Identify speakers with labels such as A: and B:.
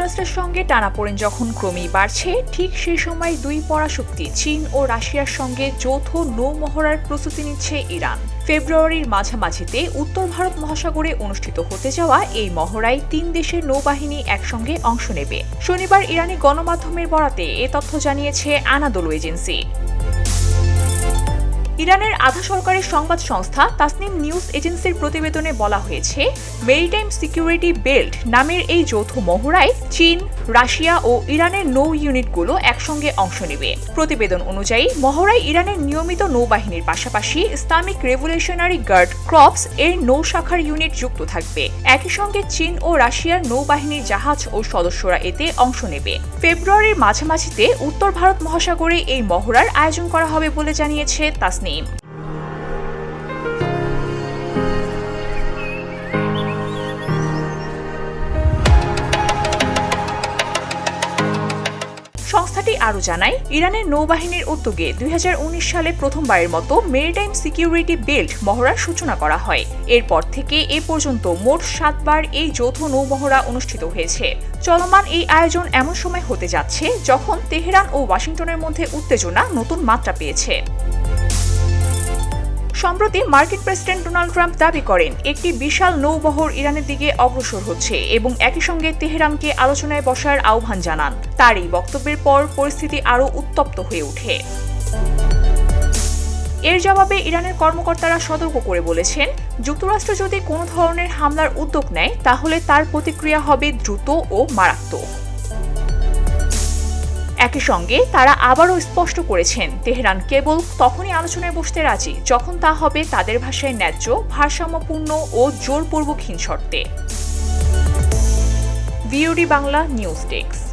A: যুক্তরাষ্ট্রের সঙ্গে টানাপোড়েন যখন ক্রমেই বাড়ছে, ঠিক সেই সময় দুই পরাশক্তি চীন ও রাশিয়ার সঙ্গে যৌথ নৌ মহড়ার প্রস্তুতি নিচ্ছে ইরান। ফেব্রুয়ারির মাঝামাঝিতে উত্তর ভারত মহাসাগরে অনুষ্ঠিত হতে যাওয়া এই মহড়ায় 3 দেশের নৌবাহিনী একসঙ্গে অংশ নেবে। শনিবার ইরানি গণমাধ্যমের বরাতে এ তথ্য জানিয়েছে আনাদোলু এজেন্সি। ইরানের আধা সরকারি সংবাদ সংস্থা তাসনিম নিউজ এজেন্সির প্রতিবেদনে বলা হয়েছে, মেরিটাইম সিকিউরিটি বেল্ট নামের এই যৌথ মহড়ায় চীন, রাশিয়া ও ইরানের নৌ ইউনিটগুলো একসঙ্গে অংশ নেবে। প্রতিবেদন অনুযায়ী মহড়ায় ইরানের নিয়মিত নৌবাহিনীর পাশাপাশি ইসলামিক রেভলিউশনারি গার্ড ক্রপস এর নৌ শাখার ইউনিট যুক্ত থাকবে। একই সঙ্গে চীন ও রাশিয়ার নৌবাহিনীর জাহাজ ও সদস্যরা এতে অংশ নেবে। ফেব্রুয়ারির মাঝামাঝিতে উত্তর ভারত মহাসাগরে এই মহড়ার আয়োজন করা হবে বলে জানিয়েছে তাসনিম। সংস্থাটি আরও জানায়, ইরানের নৌবাহিনীর উদ্যোগে 2019 সালে প্রথমবারের মতো মেরিটাইম সিকিউরিটি বেল্ট মহড়ার সূচনা করা হয়। এরপর থেকে এ পর্যন্ত মোট 7 বার এই যৌথ নৌ মহড়া অনুষ্ঠিত হয়েছে। চলমান এই আয়োজন এমন সময় হতে যাচ্ছে যখন তেহরান ও ওয়াশিংটনের মধ্যে উত্তেজনা নতুন মাত্রা পেয়েছে। সম্প্রতি মার্কিন প্রেসিডেন্ট ডোনাল্ড ট্রাম্প দাবি করেন, একটি বিশাল নৌবহর ইরানের দিকে অগ্রসর হচ্ছে এবং একই সঙ্গে তেহরানকে আলোচনায় বসার আহ্বান জানান। তার এই বক্তব্যের পর পরিস্থিতি আরও উত্তপ্ত হয়ে ওঠে। এর জবাবে ইরানের কর্মকর্তারা সতর্ক করে বলেছেন, যুক্তরাষ্ট্র যদি কোনো ধরনের হামলার উদ্যোগ নেয় তাহলে তার প্রতিক্রিয়া হবে দ্রুত ও মারাত্মক। একই সঙ্গে তারা আবারও স্পষ্ট করেছেন, তেহরান কেবল তখনই আলোচনায় বসতে রাজি যখন তা হবে তাদের ভাষায় ন্যায্য, ভারসাম্যপূর্ণ ও জোরপূর্বকহীন শর্তে। VOD Bangla news desk.